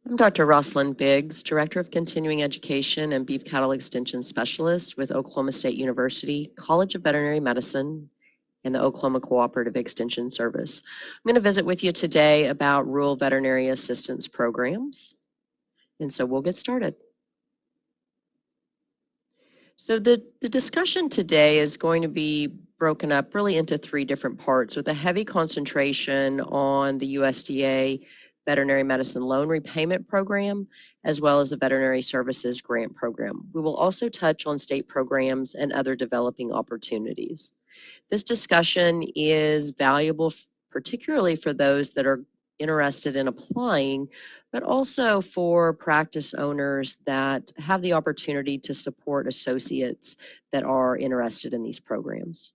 I'm Dr. Rosslyn Biggs, Director of Continuing Education and Beef Cattle Extension Specialist with Oklahoma State University, College of Veterinary Medicine, and the Oklahoma Cooperative Extension Service. I'm going to visit with you today about rural veterinary assistance programs. And so we'll get started. So the discussion today is going to be broken up really into three different parts with a heavy concentration on the USDA Veterinary Medicine Loan Repayment Program, as well as the Veterinary Services Grant Program. We will also touch on state programs and other developing opportunities. This discussion is valuable, particularly for those that are interested in applying, but also for practice owners that have the opportunity to support associates that are interested in these programs.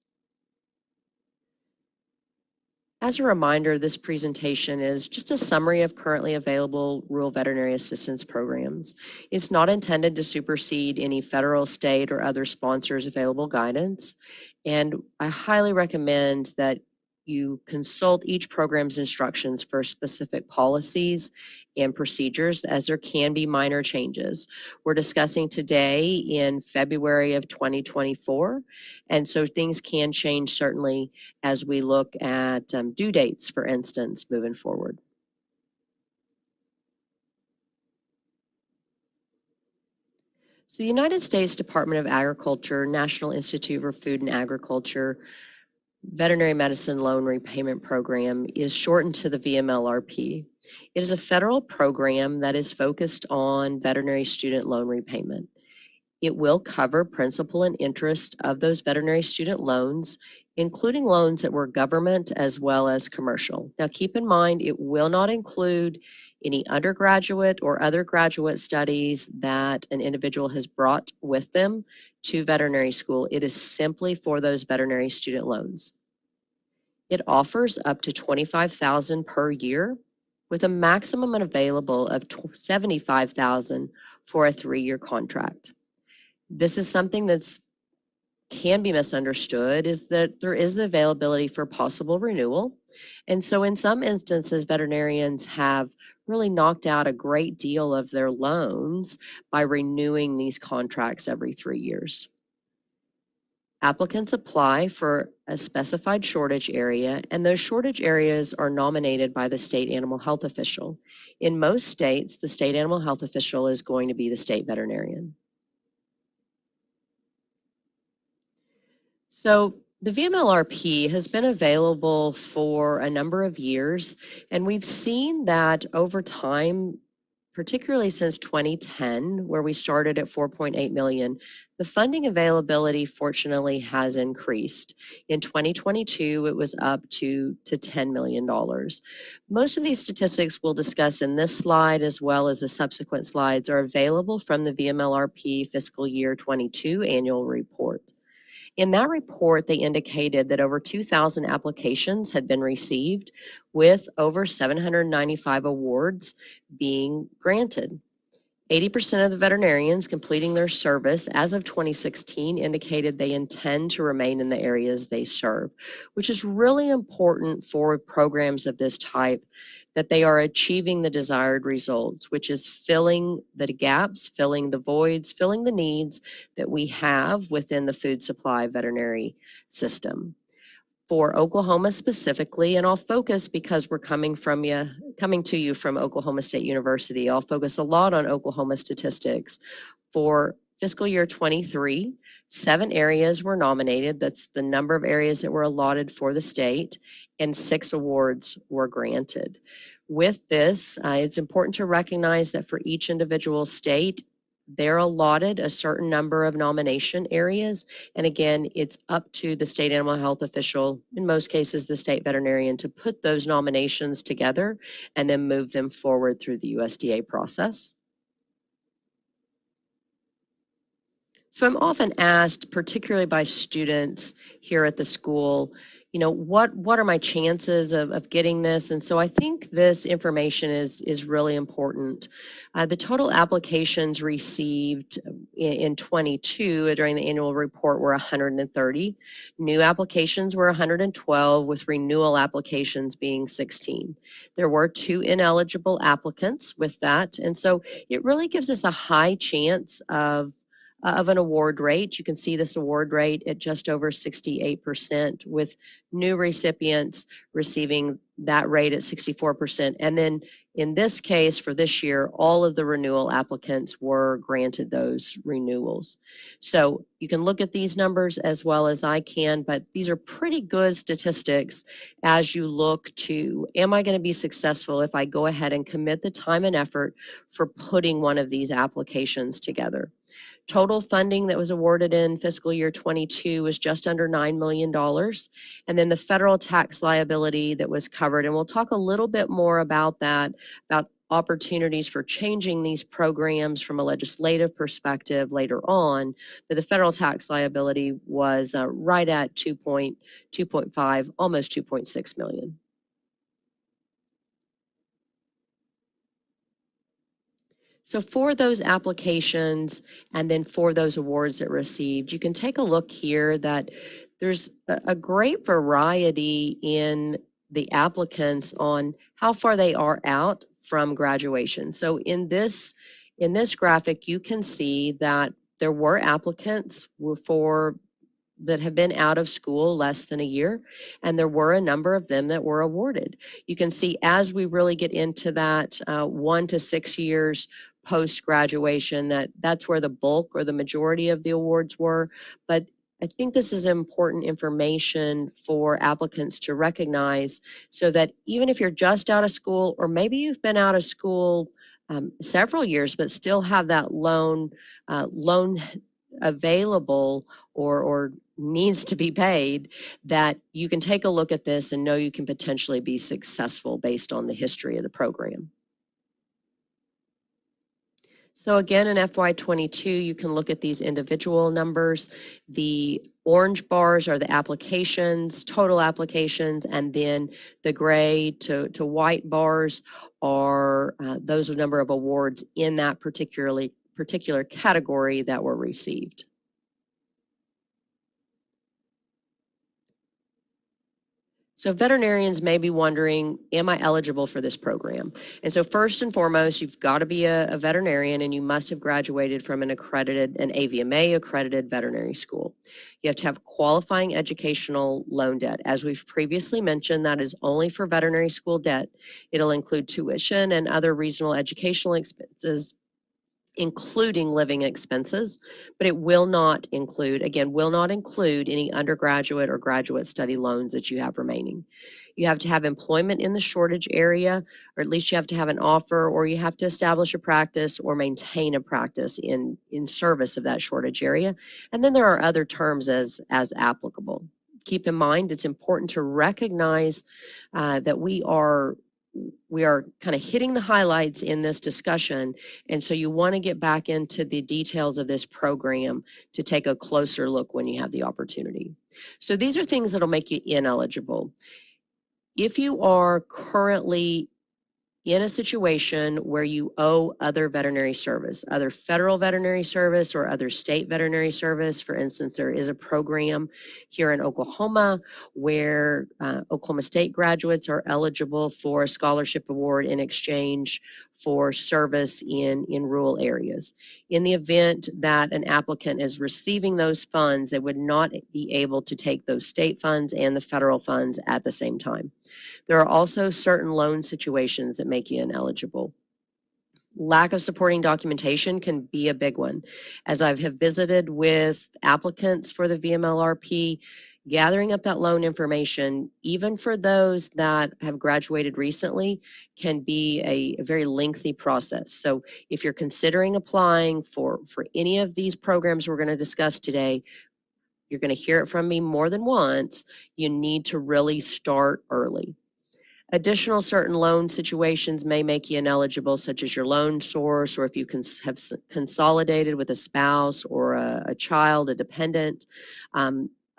As a reminder, this presentation is just a summary of currently available rural veterinary assistance programs. It's not intended to supersede any federal, state, or other sponsors' available guidance, and I highly recommend that you consult each program's instructions for specific policies and procedures, as there can be minor changes. We're discussing today in February of 2024, and so things can change certainly as we look at due dates, for instance, moving forward. So the United States Department of Agriculture, National Institute for Food and Agriculture, Veterinary Medicine Loan Repayment Program is shortened to the VMLRP. It is a federal program that is focused on veterinary student loan repayment. It will cover principal and interest of those veterinary student loans, including loans that were government as well as commercial. Now keep in mind, it will not include any undergraduate or other graduate studies that an individual has brought with them to veterinary school. It is simply for those veterinary student loans. It offers up to $25,000 per year with a maximum available of $75,000 for a 3-year contract. This is something that's can be misunderstood, is that there is the availability for possible renewal. And so in some instances, veterinarians have really knocked out a great deal of their loans by renewing these contracts every 3 years. Applicants apply for a specified shortage area, and those shortage areas are nominated by the state animal health official. In most states, the state animal health official is going to be the state veterinarian. So the VMLRP has been available for a number of years, and we've seen that over time, particularly since 2010, where we started at 4.8 million, the funding availability fortunately has increased. In 2022, it was up to $10 million. Most of these statistics we'll discuss in this slide, as well as the subsequent slides, are available from the VMLRP fiscal year 22 annual report. In that report, they indicated that over 2,000 applications had been received, with over 795 awards being granted. 80% of the veterinarians completing their service as of 2016 indicated they intend to remain in the areas they serve, which is really important for programs of this type, that they are achieving the desired results, which is filling the gaps, filling the voids, filling the needs that we have within the food supply veterinary system. For Oklahoma specifically, and I'll focus because we're coming to you from Oklahoma State University, I'll focus a lot on Oklahoma statistics. For fiscal year 23, 7 areas were nominated. That's the number of areas that were allotted for the state, and 6 awards were granted. With this, it's important to recognize that for each individual state, they're allotted a certain number of nomination areas. And again, it's up to the state animal health official, in most cases the state veterinarian, to put those nominations together and then move them forward through the USDA process. So I'm often asked, particularly by students here at the school, what are my chances of getting this? And so I think this information is really important. The total applications received in 22 during the annual report were 130. New applications were 112, with renewal applications being 16. There were 2 ineligible applicants with that, and so it really gives us a high chance of an award rate. You can see this award rate at just over 68%, with new recipients receiving that rate at 64%. And then in this case, for this year, all of the renewal applicants were granted those renewals. So you can look at these numbers as well as I can, but these are pretty good statistics as you look to, am I going to be successful if I go ahead and commit the time and effort for putting one of these applications together? Total funding that was awarded in fiscal year 22 was just under $9 million. And then the federal tax liability that was covered, and we'll talk a little bit more about that, about opportunities for changing these programs from a legislative perspective later on, but the federal tax liability was right at 2.5, almost 2.6 million. So for those applications and then for those awards that received, you can take a look here that there's a great variety in the applicants on how far they are out from graduation. So in this graphic, you can see that there were applicants that have been out of school less than a year, and there were a number of them that were awarded. You can see as we really get into that 1 to 6 years post-graduation, that's where the bulk or the majority of the awards were. But I think this is important information for applicants to recognize, so that even if you're just out of school, or maybe you've been out of school several years but still have that loan available or needs to be paid, that you can take a look at this and know you can potentially be successful based on the history of the program. So again, in FY22, you can look at these individual numbers. The orange bars are the applications, total applications, and then the gray to white bars are those number of awards in that particular category that were received. So veterinarians may be wondering, am I eligible for this program? And so first and foremost, you've got to be a veterinarian, and you must have graduated from an AVMA accredited veterinary school. You have to have qualifying educational loan debt. As we've previously mentioned, that is only for veterinary school debt. It'll include tuition and other reasonable educational expenses, including living expenses, but it will not include any undergraduate or graduate study loans that you have remaining. You have to have employment in the shortage area, or at least you have to have an offer, or you have to establish a practice or maintain a practice in service of that shortage area. And then there are other terms as applicable. Keep in mind, it's important to recognize that we are kind of hitting the highlights in this discussion, and so you want to get back into the details of this program to take a closer look when you have the opportunity. So these are things that'll make you ineligible. If you are currently in a situation where you owe other veterinary service, other federal veterinary service or other state veterinary service. For instance, there is a program here in Oklahoma where Oklahoma State graduates are eligible for a scholarship award in exchange for service in rural areas. In the event that an applicant is receiving those funds, they would not be able to take those state funds and the federal funds at the same time. There are also certain loan situations that make you ineligible. Lack of supporting documentation can be a big one. As I have visited with applicants for the VMLRP, gathering up that loan information, even for those that have graduated recently, can be a very lengthy process. So if you're considering applying for any of these programs we're going to discuss today, you're going to hear it from me more than once, you need to really start early. Additional certain loan situations may make you ineligible, such as your loan source, or if you have consolidated with a spouse or a child, a dependent.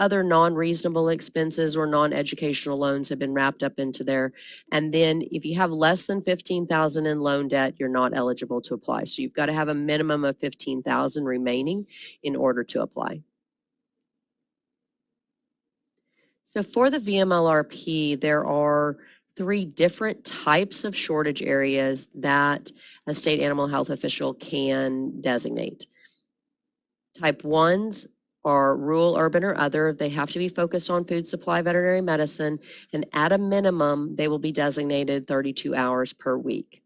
other non-reasonable expenses or non-educational loans have been wrapped up into there. And then if you have less than $15,000 in loan debt, you're not eligible to apply. So you've got to have a minimum of $15,000 remaining in order to apply. So for the VMLRP, there are 3 different types of shortage areas that a state animal health official can designate. Type 1s are rural, urban, or other. They have to be focused on food supply, veterinary medicine, and at a minimum, they will be designated 32 hours per week.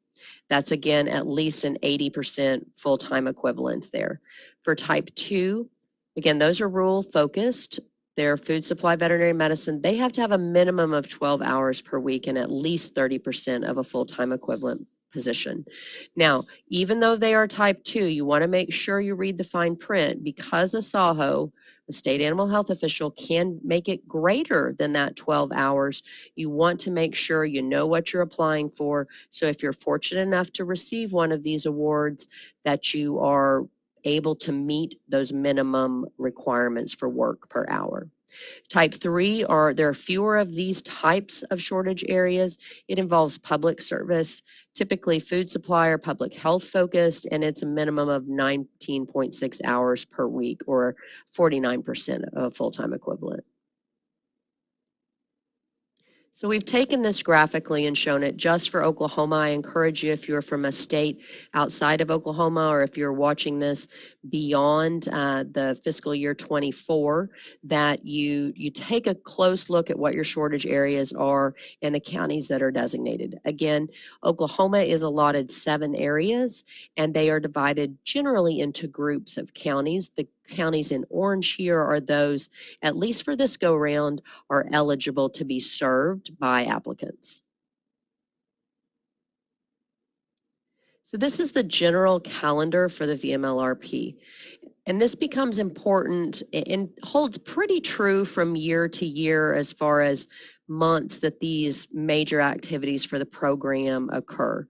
That's, again, at least an 80% full-time equivalent there. For type 2, again, those are rural focused. They're food supply, veterinary medicine. They have to have a minimum of 12 hours per week and at least 30% of a full-time equivalent position. Now, even though they are type 2, you want to make sure you read the fine print, because a SAHO, a state animal health official, can make it greater than that 12 hours. You want to make sure you know what you're applying for. So if you're fortunate enough to receive one of these awards, that you are able to meet those minimum requirements for work per hour. Type 3 there are fewer of these types of shortage areas. It involves public service, typically food supply or public health focused, and it's a minimum of 19.6 hours per week, or 49% of full-time equivalent. So we've taken this graphically and shown it just for Oklahoma. I encourage you, if you're from a state outside of Oklahoma, or if you're watching this beyond the fiscal year 24, that you take a close look at what your shortage areas are and the counties that are designated. Again, Oklahoma is allotted 7 areas, and they are divided generally into groups of counties. The counties in orange here are those, at least for this go round, are eligible to be served by applicants. So this is the general calendar for the VMLRP. And this becomes important and holds pretty true from year to year as far as months that these major activities for the program occur.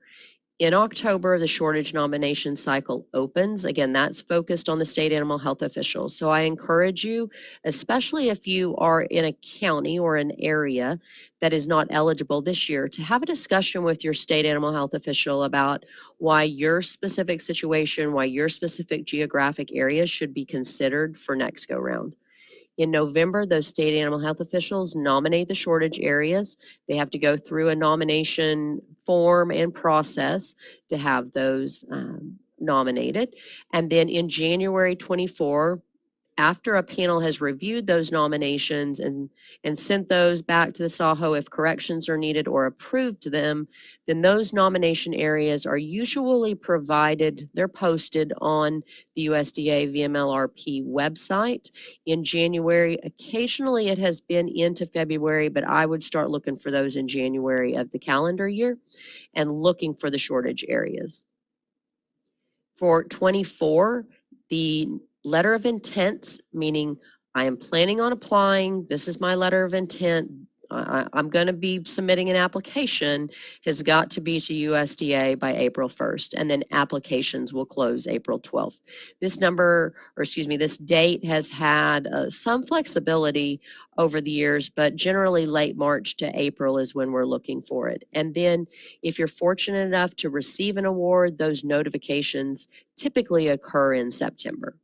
In October, the shortage nomination cycle opens. Again, that's focused on the state animal health officials. So I encourage you, especially if you are in a county or an area that is not eligible this year, to have a discussion with your state animal health official about why your specific situation, why your specific geographic area should be considered for next go round. In November, those state animal health officials nominate the shortage areas. They have to go through a nomination form and process to have those nominated. And then in January 24, after a panel has reviewed those nominations and sent those back to the SAHO if corrections are needed, or approved them, then those nomination areas are usually provided, they're posted on the USDA VMLRP website in January. Occasionally it has been into February, but I would start looking for those in January of the calendar year and looking for the shortage areas. For 24, the letter of intents, meaning I am planning on applying, this is my letter of intent, I'm going to be submitting an application, has got to be to USDA by April 1st, and then applications will close April 12th. This this date has had some flexibility over the years, but generally late March to April is when we're looking for it. And then if you're fortunate enough to receive an award, those notifications typically occur in September.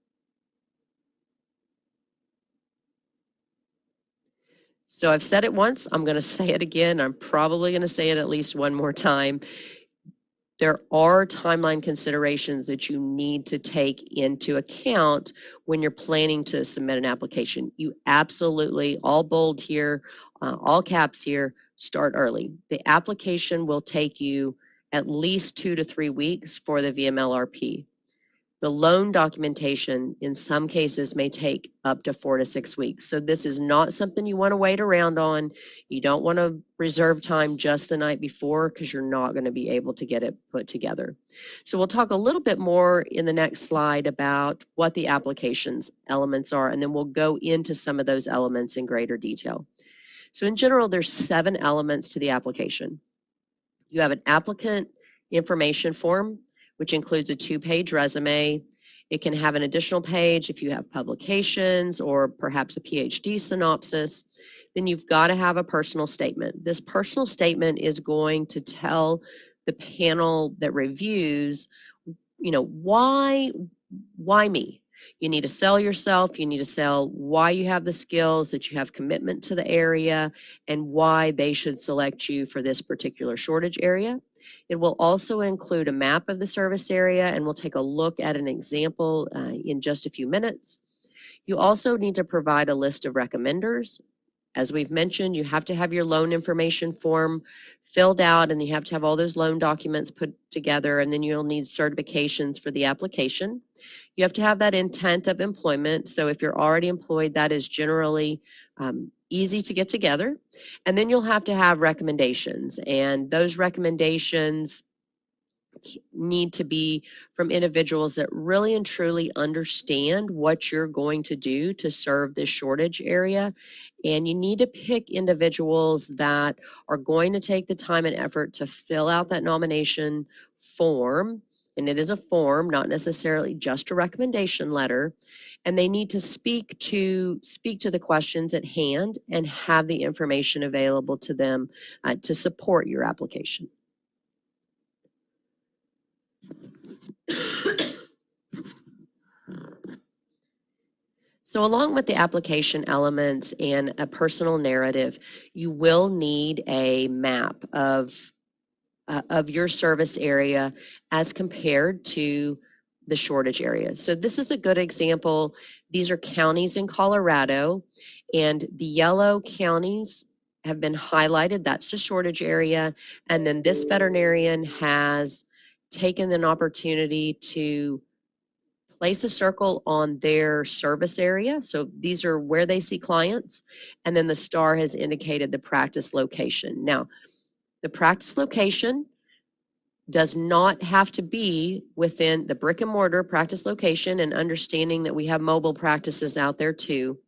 So I've said it once, I'm going to say it again. I'm probably going to say it at least one more time. There are timeline considerations that you need to take into account when you're planning to submit an application. You absolutely, all bold here, all caps here, start early. The application will take you at least 2 to 3 weeks for the VMLRP. The loan documentation in some cases may take up to 4 to 6 weeks. So this is not something you want to wait around on. You don't want to reserve time just the night before, because you're not going to be able to get it put together. So we'll talk a little bit more in the next slide about what the application's elements are, and then we'll go into some of those elements in greater detail. So in general, there's 7 elements to the application. You have an applicant information form, which includes a 2-page resume. It can have an additional page if you have publications or perhaps a PhD synopsis. Then you've got to have a personal statement. This personal statement is going to tell the panel that reviews, why me? You need to sell yourself. You need to sell why you have the skills, that you have commitment to the area, and why they should select you for this particular shortage area. It will also include a map of the service area, and we'll take a look at an example in just a few minutes. You also need to provide a list of recommenders. As we've mentioned, you have to have your loan information form filled out, and you have to have all those loan documents put together, and then you'll need certifications for the application. You have to have that intent of employment. So if you're already employed, that is generally easy to get together. And then you'll have to have recommendations, and those recommendations need to be from individuals that really and truly understand what you're going to do to serve this shortage area. And you need to pick individuals that are going to take the time and effort to fill out that nomination form. And it is a form, not necessarily just a recommendation letter. And they need to speak to the questions at hand and have the information available to them to support your application. So along with the application elements and a personal narrative, you will need a map of your service area as compared to the shortage areas. So this is a good example. These are counties in Colorado, and the yellow counties have been highlighted. That's the shortage area. And then this veterinarian has taken an opportunity to place a circle on their service area. So these are where they see clients. And then the star has indicated the practice location. Now, the practice location does not have to be within the brick and mortar practice location, and understanding that we have mobile practices out there too.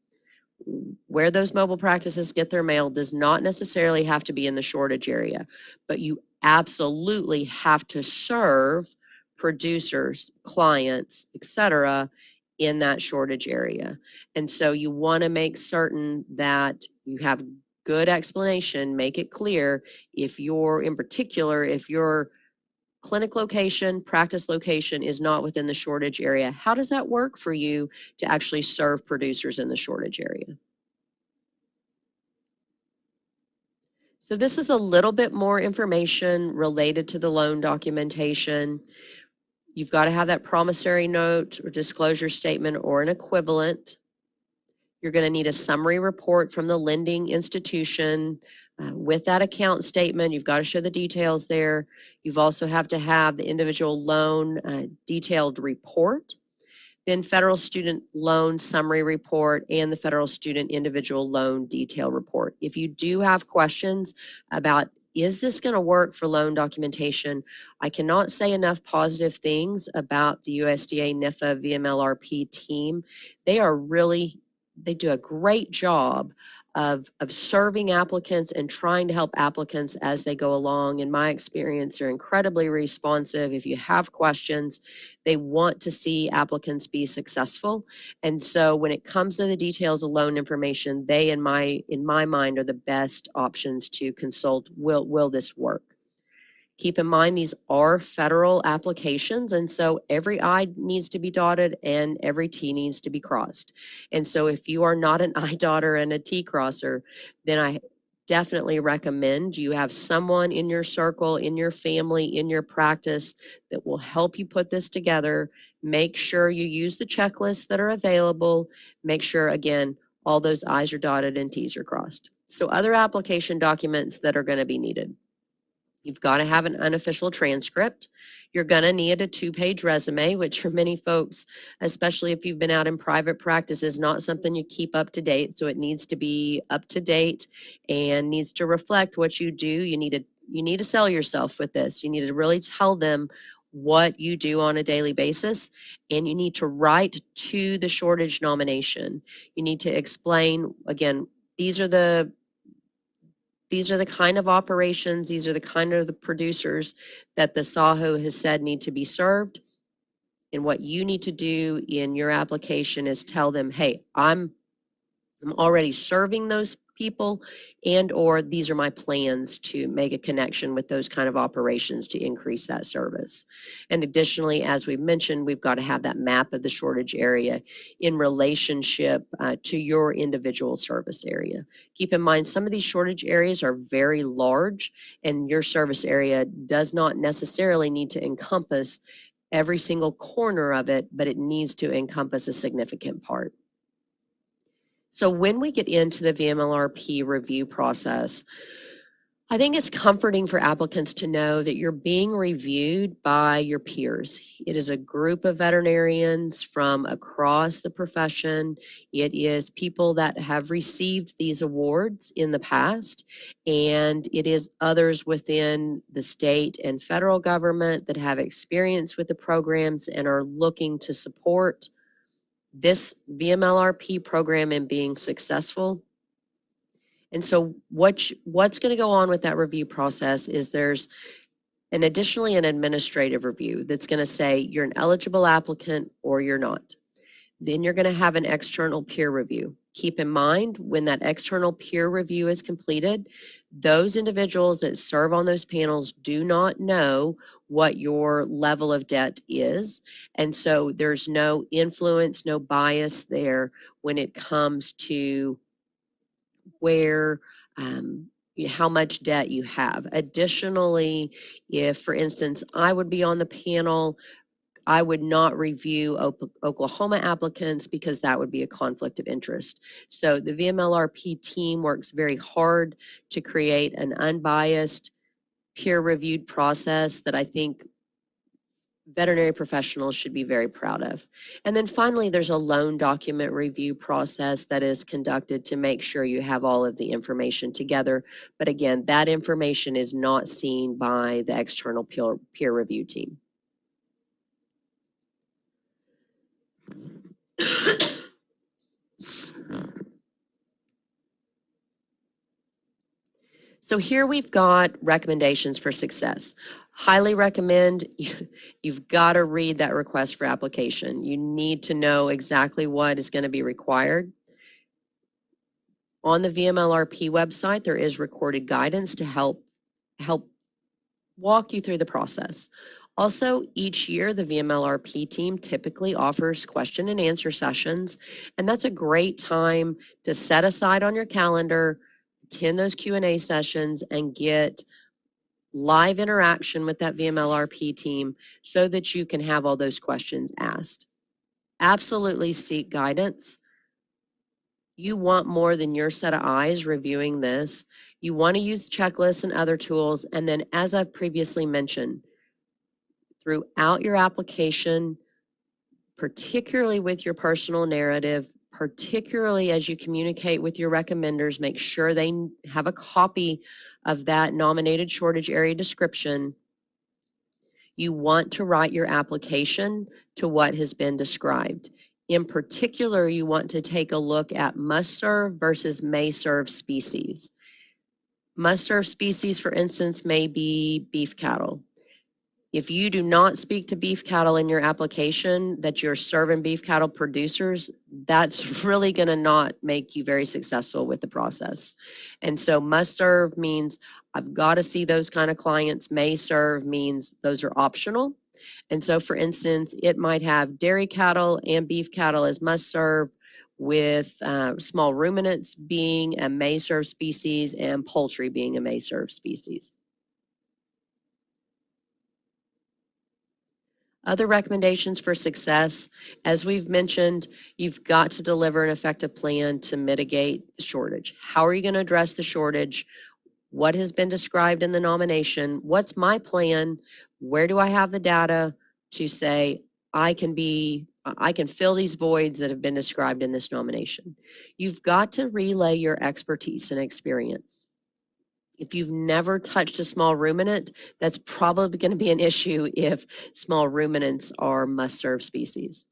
Where those mobile practices get their mail does not necessarily have to be in the shortage area, but you absolutely have to serve producers, clients, etc., in that shortage area. And so you want to make certain that you have good explanation, make it clear if your clinic location, practice location is not within the shortage area. How does that work for you to actually serve producers in the shortage area? So this is a little bit more information related to the loan documentation. You've got to have that promissory note or disclosure statement or an equivalent. You're going to need a summary report from the lending institution. With that account statement, you've got to show the details there. You've also have to have the individual loan detailed report, then federal student loan summary report, and the federal student individual loan detail report. If you do have questions about, is this going to work for loan documentation, I cannot say enough positive things about the USDA NIFA VMLRP team. They do a great job of serving applicants and trying to help applicants as they go along. In my experience, they're incredibly responsive. If you have questions, they want to see applicants be successful. And so when it comes to the details of loan information, they, in my mind, are the best options to consult. Will this work? Keep in mind, these are federal applications, and so every I needs to be dotted and every T needs to be crossed. And so if you are not an I dotter and a T crosser, then I definitely recommend you have someone in your circle, in your family, in your practice that will help you put this together. Make sure you use the checklists that are available. Make sure, again, all those I's are dotted and T's are crossed. So other application documents that are going to be needed. You've got to have an unofficial transcript. You're going to need a 2-page resume, which for many folks, especially if you've been out in private practice, is not something you keep up to date. So it needs to be up to date and needs to reflect what you do. You need to sell yourself with this. You need to really tell them what you do on a daily basis, and you need to write to the shortage nomination. You need to explain, again, these are the kind of operations, these are the kind of the producers that the SAHO has said need to be served. And what you need to do in your application is tell them, hey, I'm already serving those people, and or these are my plans to make a connection with those kind of operations to increase that service. And additionally, as we've mentioned, we've got to have that map of the shortage area in relationship to your individual service area. Keep in mind, some of these shortage areas are very large, and your service area does not necessarily need to encompass every single corner of it, but it needs to encompass a significant part. So when we get into the VMLRP review process, I think it's comforting for applicants to know that you're being reviewed by your peers. It is a group of veterinarians from across the profession. It is people that have received these awards in the past, and it is others within the state and federal government that have experience with the programs and are looking to support this VMLRP program in being successful. And so what's going to go on with that review process is there's additionally an administrative review that's going to say you're an eligible applicant or you're not. Then you're going to have an external peer review. Keep in mind, when that external peer review is completed, those individuals that serve on those panels do not know what your level of debt is. And so there's no influence, no bias there when it comes to where how much debt you have. Additionally, if, for instance, I would be on the panel, I would not review Oklahoma applicants because that would be a conflict of interest. So the VMLRP team works very hard to create an unbiased, peer-reviewed process that I think veterinary professionals should be very proud of. And then finally, there's a loan document review process that is conducted to make sure you have all of the information together. But again, that information is not seen by the external peer review team. So here we've got recommendations for success. Highly recommend, you've got to read that request for application. You need to know exactly what is going to be required. On the VMLRP website, there is recorded guidance to help walk you through the process. Also, each year, the VMLRP team typically offers question and answer sessions, and that's a great time to set aside on your calendar, attend those Q&A sessions, and get live interaction with that VMLRP team so that you can have all those questions asked. Absolutely seek guidance. You want more than your set of eyes reviewing this. You want to use checklists and other tools. And then, as I've previously mentioned, throughout your application, particularly with your personal narrative, particularly as you communicate with your recommenders, make sure they have a copy of that nominated shortage area description. You want to write your application to what has been described. In particular, you want to take a look at must-serve versus may-serve species. Must-serve species, for instance, may be beef cattle. If you do not speak to beef cattle in your application that you're serving beef cattle producers, that's really going to not make you very successful with the process. And so must serve means I've got to see those kind of clients. May serve means those are optional. And so, for instance, it might have dairy cattle and beef cattle as must serve, with small ruminants being a may serve species and poultry being a may serve species. Other recommendations for success, as we've mentioned, you've got to deliver an effective plan to mitigate the shortage. How are you going to address the shortage? What has been described in the nomination? What's my plan? Where do I have the data to say I can fill these voids that have been described in this nomination? You've got to relay your expertise and experience. If you've never touched a small ruminant, that's probably going to be an issue if small ruminants are must-serve species.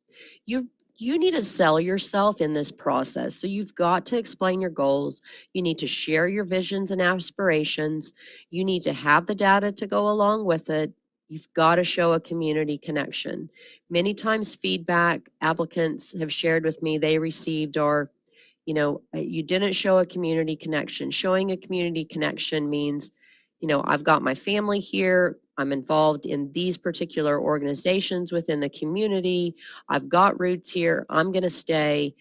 You need to sell yourself in this process. So you've got to explain your goals. You need to share your visions and aspirations. You need to have the data to go along with it. You've got to show a community connection. Many times feedback applicants have shared with me they received are, you didn't show a community connection. Showing a community connection means, I've got my family here. I'm involved in these particular organizations within the community. I've got roots here. I'm going to stay.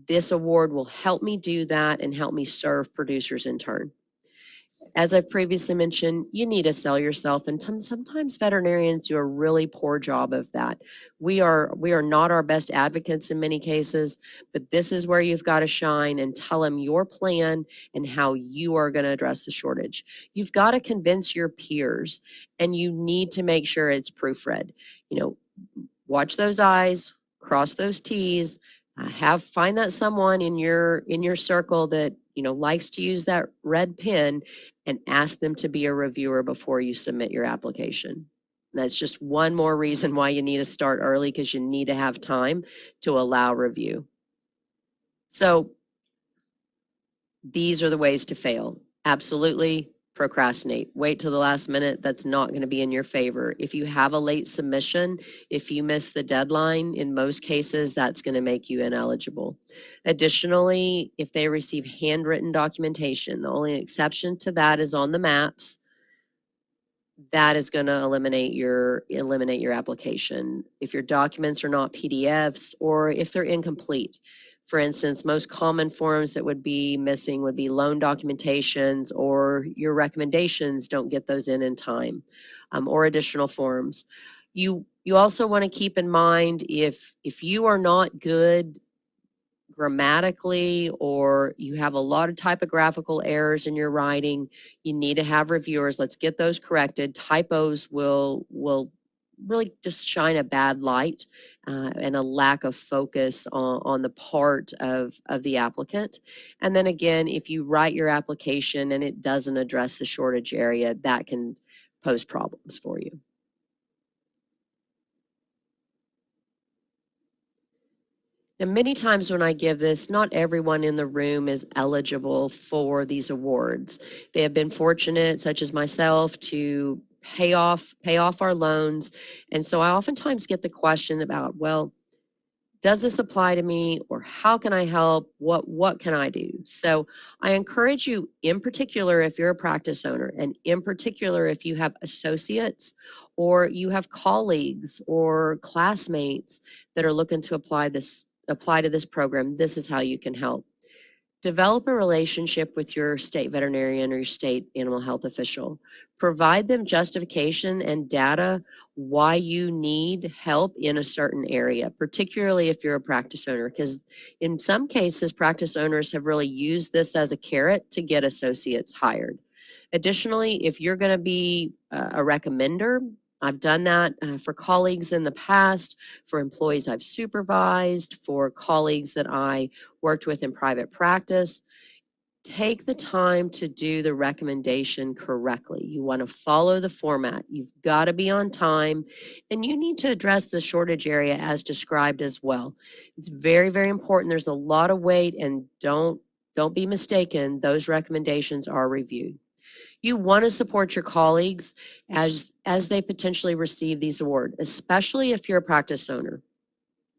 This award will help me do that and help me serve producers in turn. As I've previously mentioned, you need to sell yourself, and sometimes veterinarians do a really poor job of that. We are not our best advocates in many cases, but this is where you've got to shine and tell them your plan and how you are going to address the shortage. You've got to convince your peers, and you need to make sure it's proofread. Watch those I's, cross those T's. Find that someone in your circle that likes to use that red pen, and ask them to be a reviewer before you submit your application. And that's just one more reason why you need to start early, because you need to have time to allow review. So these are the ways to fail. Absolutely procrastinate. Wait till the last minute. That's not going to be in your favor. If you have a late submission, if you miss the deadline, in most cases, that's going to make you ineligible. Additionally, if they receive handwritten documentation, the only exception to that is on the maps. That is going to eliminate your application. If your documents are not PDFs or if they're incomplete. For instance, most common forms that would be missing would be loan documentations, or your recommendations don't get those in time, or additional forms. You also want to keep in mind if you are not good grammatically, or you have a lot of typographical errors in your writing, you need to have reviewers. Let's get those corrected. Typos will really just shine a bad light and a lack of focus on the part of the applicant. And then again, if you write your application and it doesn't address the shortage area, that can pose problems for you. And many times when I give this, not everyone in the room is eligible for these awards. They have been fortunate, such as myself, to pay off our loans. And so I oftentimes get the question about, well, does this apply to me, or how can I help? What can I do? So I encourage you, in particular, if you're a practice owner, and in particular, if you have associates or you have colleagues or classmates that are looking to apply to this program, this is how you can help. Develop a relationship with your state veterinarian or your state animal health official. Provide them justification and data why you need help in a certain area, particularly if you're a practice owner, because in some cases, practice owners have really used this as a carrot to get associates hired. Additionally, if you're going to be a recommender, I've done that for colleagues in the past, for employees I've supervised, for colleagues that I worked with in private practice. Take the time to do the recommendation correctly. You want to follow the format. You've got to be on time, and you need to address the shortage area as described as well. It's very, very important. There's a lot of weight, and don't be mistaken. Those recommendations are reviewed. You want to support your colleagues as they potentially receive these awards, especially if you're a practice owner.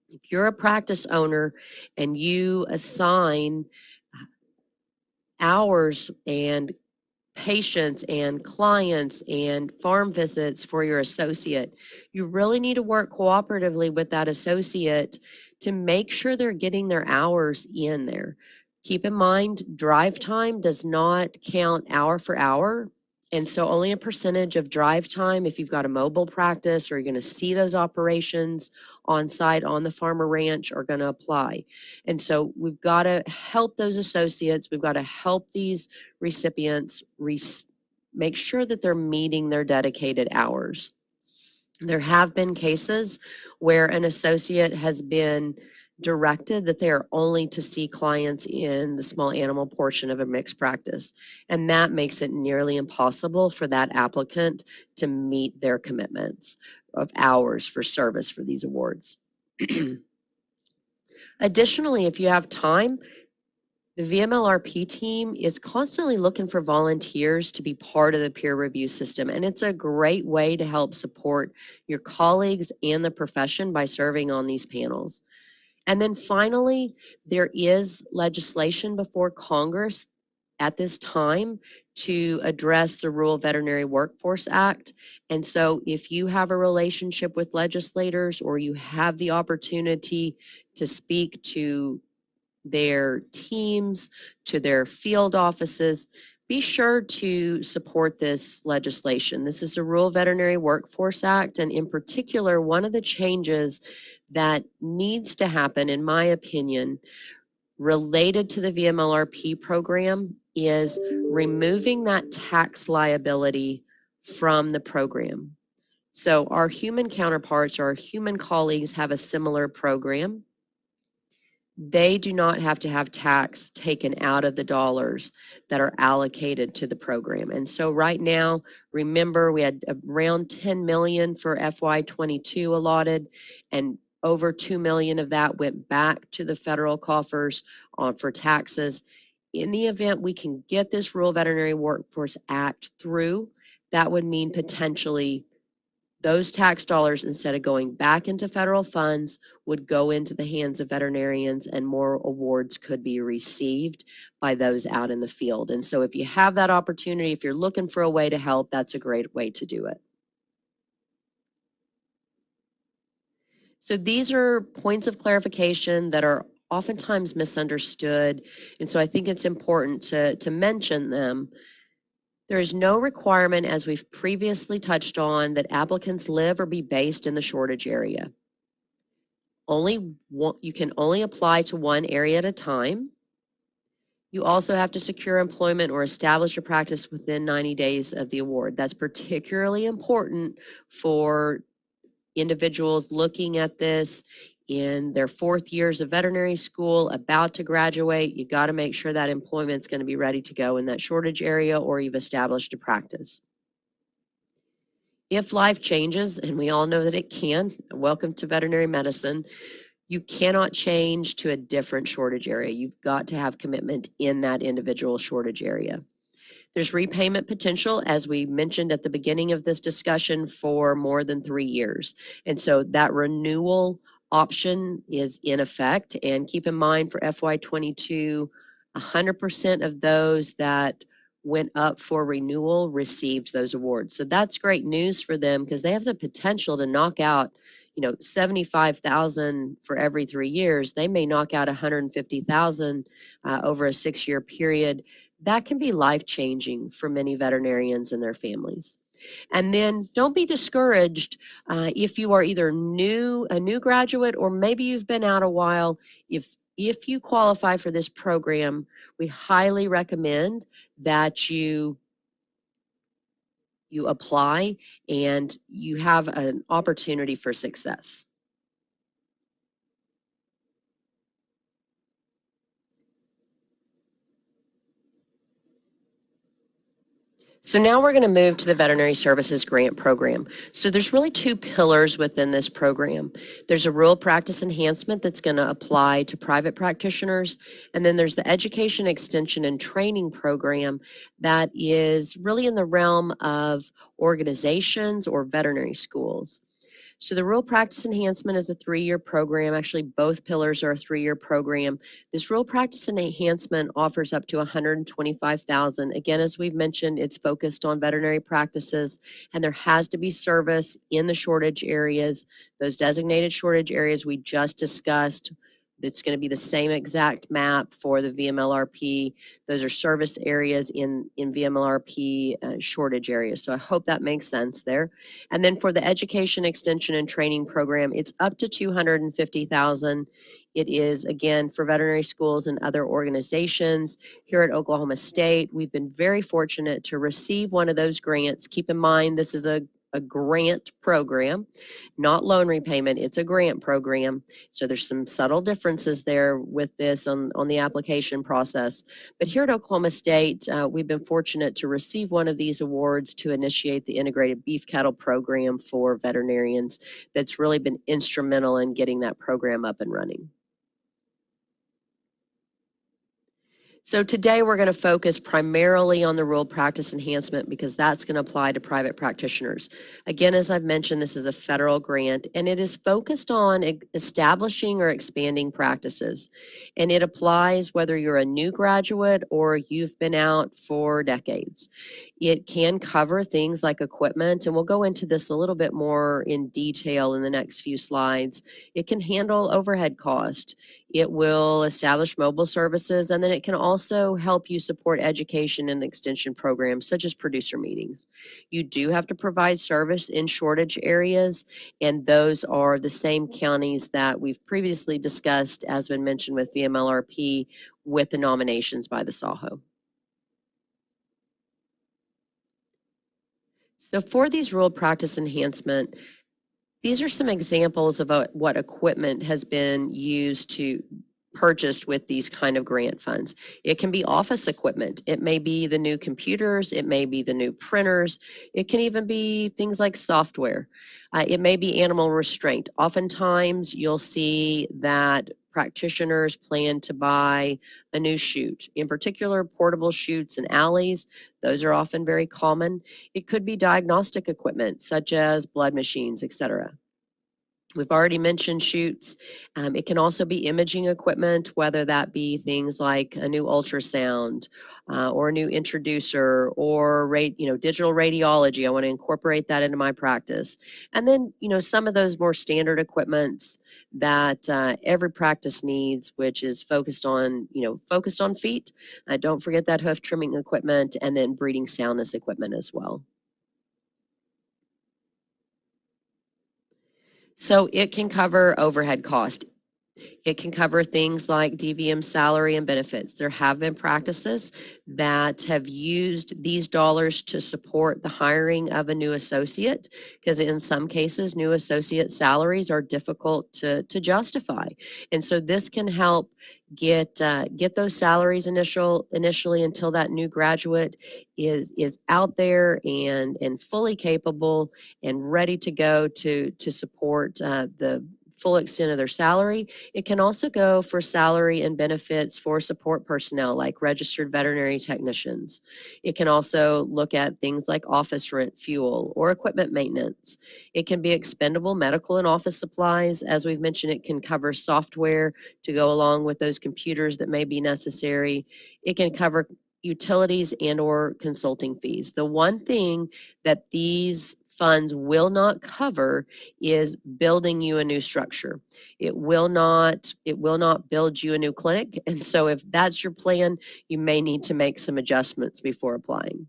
If you're a practice owner and you assign hours and patients and clients and farm visits for your associate, you really need to work cooperatively with that associate to make sure they're getting their hours in there. Keep in mind, drive time does not count hour for hour. And so only a percentage of drive time, if you've got a mobile practice or you're going to see those operations on site on the farm or ranch, are going to apply. And so we've got to help those associates. We've got to help these recipients make sure that they're meeting their dedicated hours. There have been cases where an associate has been directed that they are only to see clients in the small animal portion of a mixed practice. And that makes it nearly impossible for that applicant to meet their commitments of hours for service for these awards. Additionally, if you have time, The VMLRP team is constantly looking for volunteers to be part of the peer review system, and it's a great way to help support your colleagues and the profession by serving on these panels. And then finally, there is legislation before Congress at this time to address the Rural Veterinary Workforce Act. And so if you have a relationship with legislators or you have the opportunity to speak to their teams, to their field offices, be sure to support this legislation. This is the Rural Veterinary Workforce Act, and in particular, one of the changes that needs to happen, in my opinion, related to the VMLRP program is removing that tax liability from the program. So our human counterparts, our human colleagues have a similar program. They do not have to have tax taken out of the dollars that are allocated to the program. And so right now, remember, we had around 10 million for FY22 allotted, and over 2 million of that went back to the federal coffers for taxes. In the event we can get this Rural Veterinary Workforce Act through, that would mean potentially those tax dollars, instead of going back into federal funds, would go into the hands of veterinarians, and more awards could be received by those out in the field. And so if you have that opportunity, if you're looking for a way to help, that's a great way to do it. So these are points of clarification that are oftentimes misunderstood. And so I think it's important to mention them. There is no requirement, as we've previously touched on, that applicants live or be based in the shortage area. You can only apply to one area at a time. You also have to secure employment or establish a practice within 90 days of the award. That's particularly important for individuals looking at this in their 4th years of veterinary school, about to graduate. You got to make sure that employment's going to be ready to go in that shortage area, or you've established a practice. If life changes, and we all know that it can, welcome to veterinary medicine, you cannot change to a different shortage area. You've got to have commitment in that individual shortage area. There's repayment potential, as we mentioned at the beginning of this discussion, for more than 3 years. And so that renewal option is in effect. And keep in mind, for FY22, 100% of those that went up for renewal received those awards. So that's great news for them, because they have the potential to knock out, you know, 75,000 for every 3 years. They may knock out 150,000 over a 6-year period. That can be life-changing for many veterinarians and their families. And then don't be discouraged if you are either a new graduate, or maybe you've been out a while. If you qualify for this program, we highly recommend that you apply and you have an opportunity for success. So now we're going to move to the Veterinary Services Grant Program. So there's really 2 pillars within this program. There's a rural practice enhancement that's going to apply to private practitioners, and then there's the Education, Extension, and Training Program that is really in the realm of organizations or veterinary schools. So the Rural Practice Enhancement is a 3-year program. Actually, both pillars are a 3-year program. This Rural Practice Enhancement offers up to $125,000. Again, as we've mentioned, it's focused on veterinary practices, and there has to be service in the shortage areas, those designated shortage areas we just discussed. It's going to be the same exact map for the VMLRP. Those are service areas in VMLRP shortage areas. So I hope that makes sense there. And then for the Education, Extension, and Training Program, it's up to $250,000. It is, again, for veterinary schools and other organizations. Here at Oklahoma State, we've been very fortunate to receive one of those grants. Keep in mind, this is a grant program, not loan repayment. It's a grant program. So there's some subtle differences there with this on the application process. But here at Oklahoma State, we've been fortunate to receive one of these awards to initiate the integrated beef cattle program for veterinarians. That's really been instrumental in getting that program up and running. So today we're going to focus primarily on the rural practice enhancement because that's going to apply to private practitioners. Again, as I've mentioned, this is a federal grant and it is focused on establishing or expanding practices. And it applies whether you're a new graduate or you've been out for decades. It can cover things like equipment, and we'll go into this a little bit more in detail in the next few slides. It can handle overhead cost. It will establish mobile services, and then it can also help you support education and extension programs such as producer meetings. You do have to provide service in shortage areas, and those are the same counties that we've previously discussed, as been mentioned with VMLRP, with the nominations by the SAHO. So for these rural practice enhancement, these are some examples of what equipment has been used to purchased with these kind of grant funds. It can be office equipment. It may be the new computers. It may be the new printers. It can even be things like software. It may be animal restraint. Oftentimes you'll see that practitioners plan to buy a new chute, in particular portable chutes and alleys. Those are often very common. It could be diagnostic equipment such as blood machines, etc. We've already mentioned chutes. It can also be imaging equipment, whether that be things like a new ultrasound or a new introducer or digital radiology. I want to incorporate that into my practice. And then, some of those more standard equipments that every practice needs, which is focused on feet. Don't forget that hoof trimming equipment, and then breeding soundness equipment as well. So it can cover overhead cost. It can cover things like DVM salary and benefits. There have been practices that have used these dollars to support the hiring of a new associate, because in some cases, new associate salaries are difficult to justify. And so this can help get those salaries initially until that new graduate is out there and fully capable and ready to go to support the full extent of their salary. It can also go for salary and benefits for support personnel like registered veterinary technicians. It can also look at things like office rent, fuel, or equipment maintenance. It can be expendable medical and office supplies. As we've mentioned, it can cover software to go along with those computers that may be necessary. It can cover utilities and or consulting fees. The one thing that these funds will not cover is building you a new structure. It will not build you a new clinic. And so if that's your plan, you may need to make some adjustments before applying.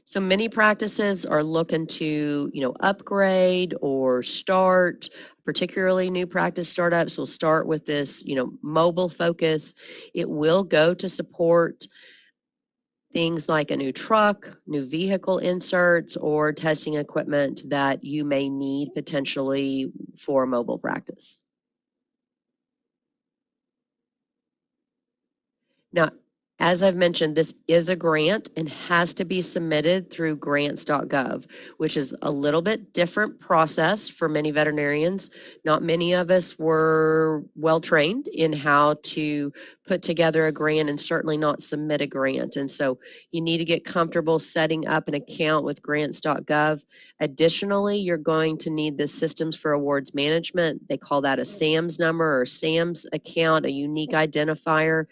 So many practices are looking to, upgrade or start, particularly new practice startups will start with this, mobile focus. It will go to support things like a new truck, new vehicle inserts, or testing equipment that you may need potentially for mobile practice. Now, as I've mentioned, this is a grant and has to be submitted through grants.gov, which is a little bit different process for many veterinarians. Not many of us were well trained in how to put together a grant and certainly not submit a grant. And so you need to get comfortable setting up an account with grants.gov. Additionally, you're going to need the Systems for Awards Management. They call that a SAMS number or SAMS account, a unique identifier.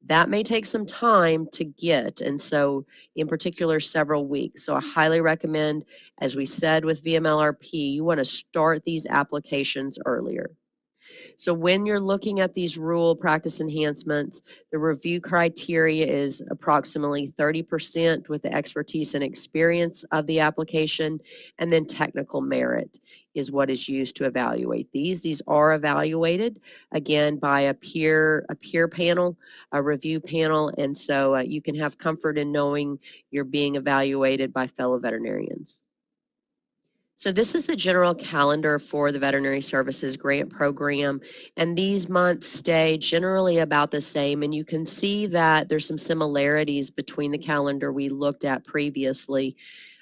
That may take some time to get, and so in particular several weeks. So I highly recommend, as we said with VMLRP, you want to start these applications earlier. So when you're looking at these rural practice enhancements, the review criteria is approximately 30% with the expertise and experience of the application, and then technical merit is what is used to evaluate these. These are evaluated, again, by a peer panel, a review panel, and so you can have comfort in knowing you're being evaluated by fellow veterinarians. So this is the general calendar for the Veterinary Services Grant Program, and these months stay generally about the same, and you can see that there's some similarities between the calendar we looked at previously.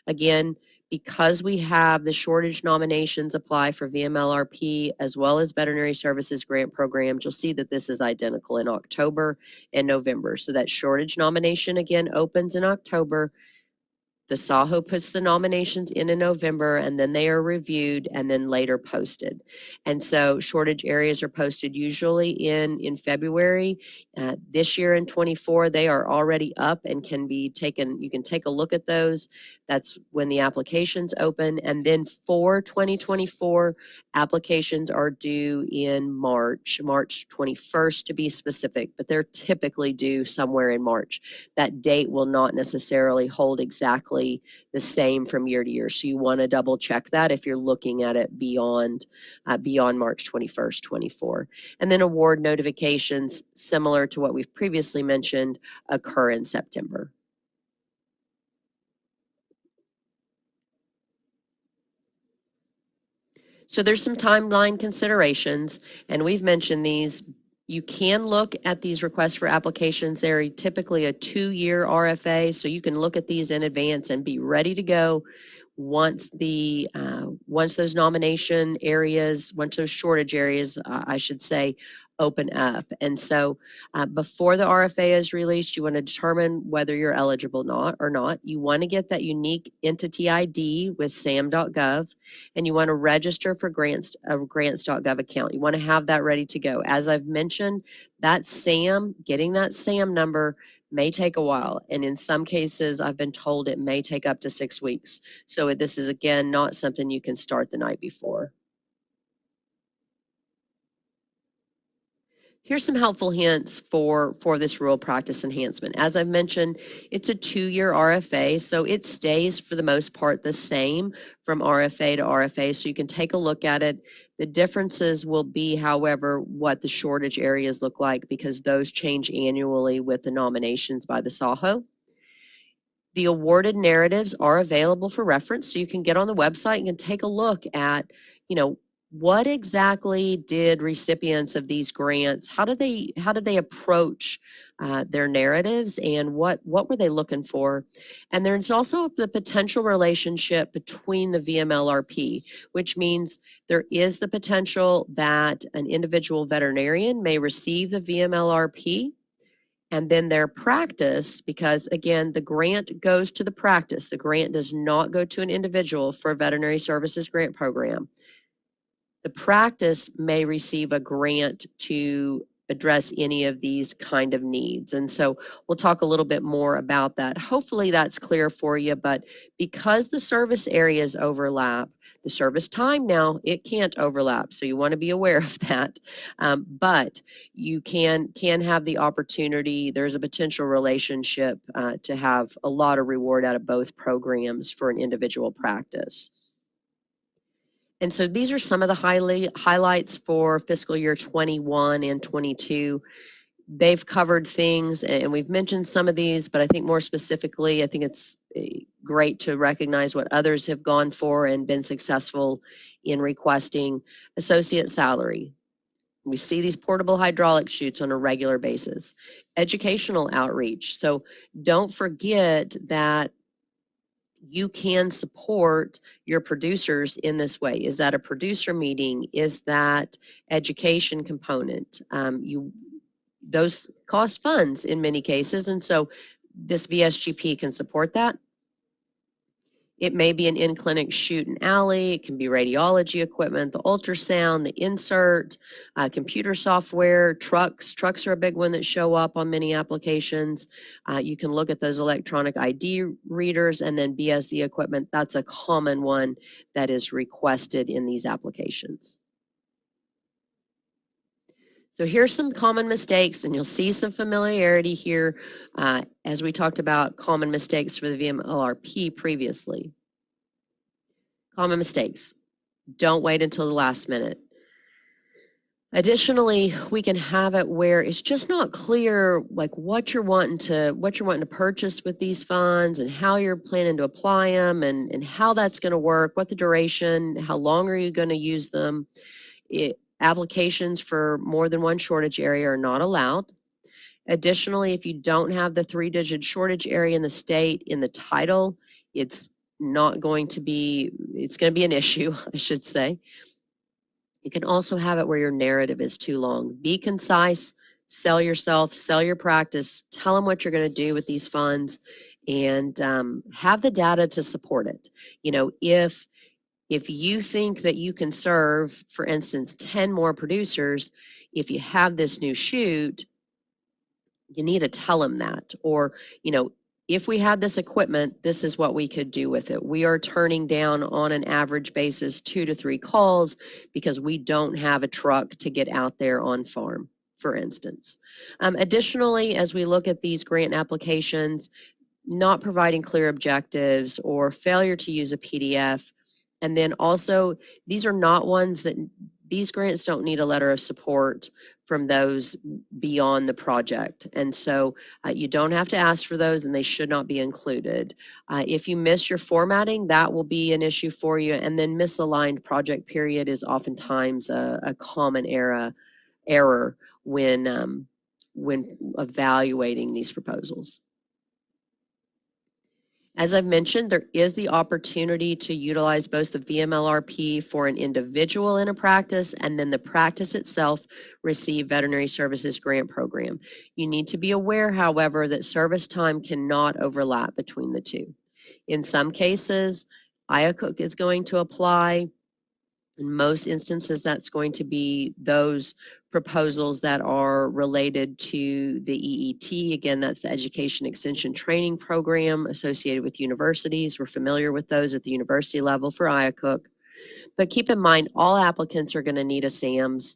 Again, because we have the shortage nominations apply for VMLRP as well as Veterinary Services Grant Programs, you'll see that this is identical in October and November. So that shortage nomination again opens in October. The SAHO puts the nominations in November, and then they are reviewed and then later posted. And so shortage areas are posted usually in February. This year in 24, they are already up and can be taken. You can take a look at those. That's when the applications open. And then for 2024, applications are due in March 21st to be specific, but they're typically due somewhere in March. That date will not necessarily hold exactly the same from year to year. So you want to double check that if you're looking at it beyond March 21st, 24. And then award notifications, similar to what we've previously mentioned, occur in September. So there's some timeline considerations, and we've mentioned these. You can look at these requests for applications. They're typically a 2-year RFA, so you can look at these in advance and be ready to go once those nomination areas, once those shortage areas, I should say, open up. And so before the RFA is released, you want to determine whether you're eligible or not. You want to get that unique entity ID with sam.gov, and you want to register for grants.gov account. You want to have that ready to go. As I've mentioned, getting that SAM number may take a while, and in some cases I've been told it may take up to 6 weeks. So this is again not something you can start the night before. Here's some helpful hints for this rural practice enhancement. As I've mentioned, it's a 2-year RFA, so it stays for the most part the same from RFA to RFA, so you can take a look at it. The differences will be, however, what the shortage areas look like, because those change annually with the nominations by the SAHO. The awarded narratives are available for reference, so you can get on the website and take a look at, what exactly did recipients of these grants, how did they approach their narratives, and what were they looking for? And there's also the potential relationship between the VMLRP, which means there is the potential that an individual veterinarian may receive the VMLRP, and then their practice, because again, the grant goes to the practice. The grant does not go to an individual for a veterinary services grant program. The practice may receive a grant to address any of these kind of needs. And so we'll talk a little bit more about that. Hopefully that's clear for you, but because the service areas overlap, the service time now, it can't overlap. So you want to be aware of that. But you can have the opportunity, there's a potential relationship to have a lot of reward out of both programs for an individual practice. And so these are some of the highlights for fiscal year 21 and 22. They've covered things, and we've mentioned some of these, but I think more specifically, I think it's great to recognize what others have gone for and been successful in requesting. Associate salary. We see these portable hydraulic chutes on a regular basis. Educational outreach. So don't forget that you can support your producers in this way. Is that a producer meeting? Is that education component? Those cost funds in many cases, and so this VSGP can support that. It may be an in-clinic shoot and alley. It can be radiology equipment, the ultrasound, the insert, computer software, trucks. Trucks are a big one that show up on many applications. You can look at those electronic ID readers, and then BSE equipment. That's a common one that is requested in these applications. So here's some common mistakes, and you'll see some familiarity here as we talked about common mistakes for the VMLRP previously. Common mistakes. Don't wait until the last minute. Additionally, we can have it where it's just not clear like what you're wanting to purchase with these funds and how you're planning to apply them and how that's going to work, what the duration, how long are you going to use them. Applications for more than one shortage area are not allowed. Additionally, if you don't have the 3-digit shortage area in the state in the title, it's not going to be, it's going to be an issue, I should say. You can also have it where your narrative is too long. Be concise, sell yourself, sell your practice, tell them what you're going to do with these funds, and have the data to support it. You know, if you think that you can serve, for instance, 10 more producers, if you have this new shoot, you need to tell them that. Or, you know, if we had this equipment, this is what we could do with it. We are turning down on an average basis 2 to 3 calls because we don't have a truck to get out there on farm, for instance. Additionally, as we look at these grant applications, not providing clear objectives or failure to use a PDF. And then also, these are not ones that, these grants don't need a letter of support from those beyond the project. And so you don't have to ask for those, and they should not be included. If you miss your formatting, that will be an issue for you. And then misaligned project period is oftentimes a common error when evaluating these proposals. As I've mentioned, there is the opportunity to utilize both the VMLRP for an individual in a practice and then the practice itself receive veterinary services grant program. You need to be aware, however, that service time cannot overlap between the two. In some cases, IACUC is going to apply. In most instances, that's going to be those proposals that are related to the EET. Again, that's the Education Extension Training Program associated with universities. We're familiar with those at the university level for IACUC. But keep in mind, all applicants are going to need a SAMS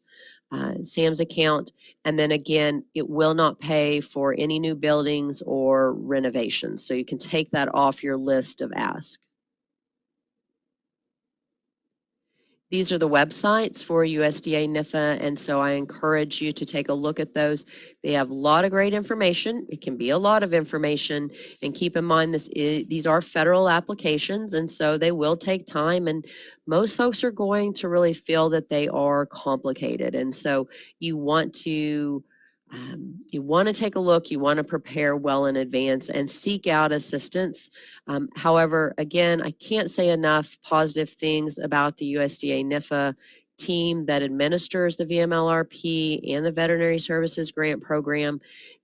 account. And then again, it will not pay for any new buildings or renovations. So you can take that off your list of asks. These are the websites for USDA NIFA, and so I encourage you to take a look at those. They have a lot of great information. It can be a lot of information, and keep in mind these are federal applications, and so they will take time, and most folks are going to really feel that they are complicated, and so you want to take a look, you want to prepare well in advance and seek out assistance. However, again, I can't say enough positive things about the USDA NIFA team that administers the VMLRP and the Veterinary Services Grant Program.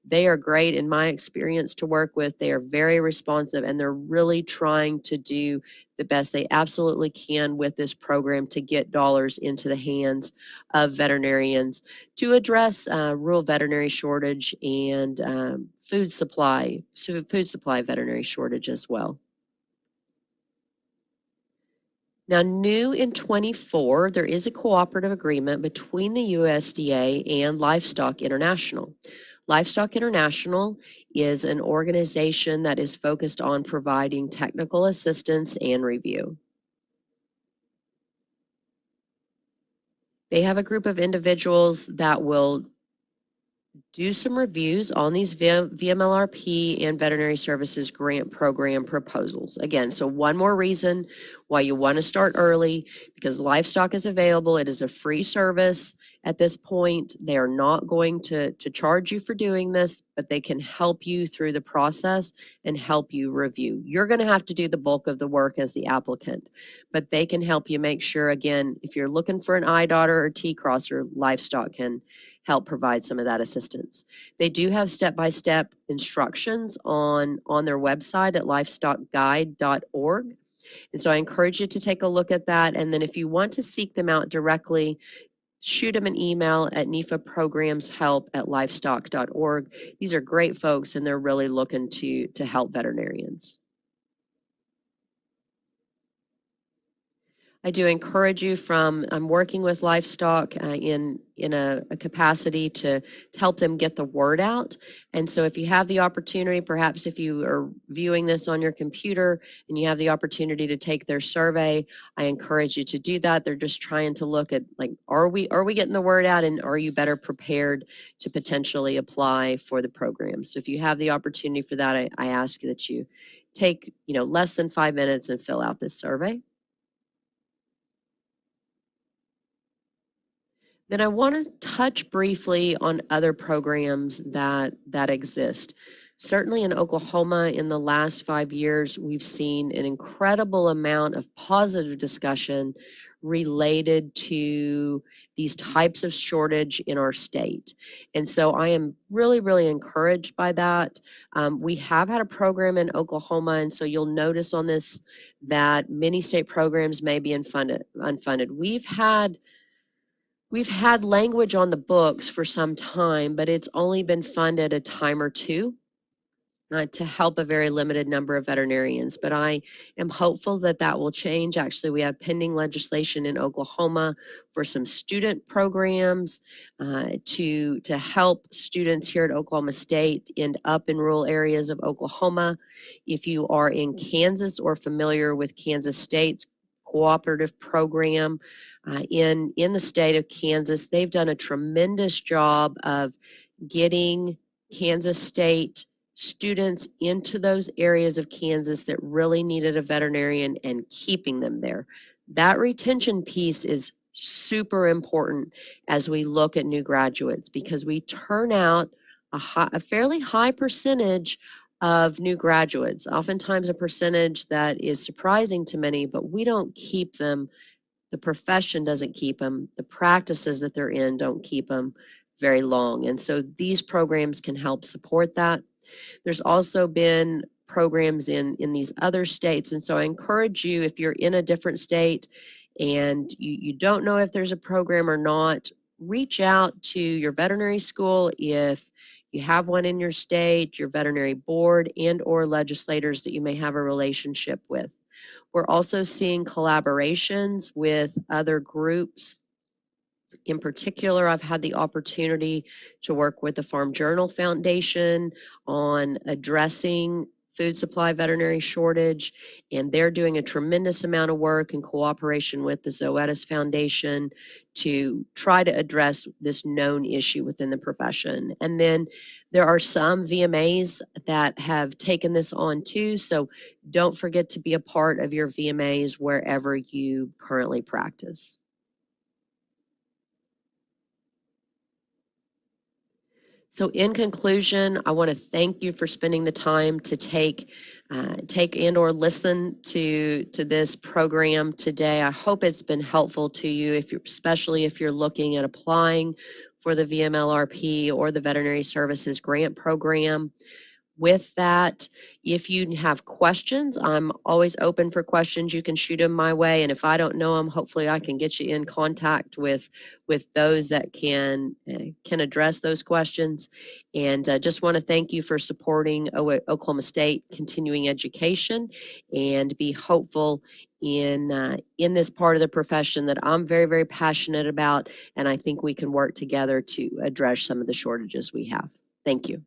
They are great in my experience to work with. They are very responsive, and they're really trying to do the best they absolutely can with this program to get dollars into the hands of veterinarians to address rural veterinary shortage and food supply veterinary shortage as well. Now, new in 24, there is a cooperative agreement between the USDA and Livestock International. Livestock International is an organization that is focused on providing technical assistance and review. They have a group of individuals that will do some reviews on these VMLRP and Veterinary Services Grant Program proposals. Again, so one more reason why you want to start early, because livestock is available. It is a free service at this point. They are not going to charge you for doing this, but they can help you through the process and help you review. You're going to have to do the bulk of the work as the applicant, but they can help you make sure, again, if you're looking for an iDotter or T-crosser, livestock can help provide some of that assistance. They do have step-by-step instructions on their website at livestockguide.org. And so I encourage you to take a look at that. And then if you want to seek them out directly, shoot them an email at nifaprogramshelp@livestock.org. These are great folks, and they're really looking to help veterinarians. I do encourage you I'm working with livestock in a capacity to help them get the word out. And so if you have the opportunity, perhaps if you are viewing this on your computer and you have the opportunity to take their survey, I encourage you to do that. They're just trying to look at, like, are we getting the word out, and are you better prepared to potentially apply for the program? So if you have the opportunity for that, I ask that you take, less than 5 minutes and fill out this survey. Then I want to touch briefly on other programs that exist. Certainly in Oklahoma, in the last 5 years, we've seen an incredible amount of positive discussion related to these types of shortage in our state. And so I am really, really encouraged by that. We have had a program in Oklahoma, and so you'll notice on this that many state programs may be unfunded. We've had language on the books for some time, but it's only been funded a time or two to help a very limited number of veterinarians. But I am hopeful that that will change. Actually, we have pending legislation in Oklahoma for some student programs to help students here at Oklahoma State end up in rural areas of Oklahoma. If you are in Kansas or familiar with Kansas State's cooperative program in the state of Kansas, they've done a tremendous job of getting Kansas State students into those areas of Kansas that really needed a veterinarian and keeping them there. That retention piece is super important as we look at new graduates, because we turn out a fairly high percentage of new graduates, oftentimes a percentage that is surprising to many, but we don't keep them. The profession doesn't keep them. The practices that they're in don't keep them very long. And so these programs can help support that. There's also been programs in these other states. And so I encourage you, if you're in a different state and you don't know if there's a program or not, reach out to your veterinary school if you have one in your state, your veterinary board and or legislators that you may have a relationship with. We're also seeing collaborations with other groups. In particular, I've had the opportunity to work with the Farm Journal Foundation on addressing food supply veterinary shortage, and they're doing a tremendous amount of work in cooperation with the Zoetis Foundation to try to address this known issue within the profession. And then there are some VMAs that have taken this on too, so don't forget to be a part of your VMAs wherever you currently practice. So in conclusion, I want to thank you for spending the time to take and or listen to this program today. I hope it's been helpful to you, especially if you're looking at applying for the VMLRP or the Veterinary Services Grant Program. With that, if you have questions, I'm always open for questions. You can shoot them my way, and if I don't know them, hopefully I can get you in contact with those that can address those questions. And just want to thank you for supporting Oklahoma State continuing education, and be hopeful in this part of the profession that I'm very, very passionate about, and I think we can work together to address some of the shortages we have. Thank you.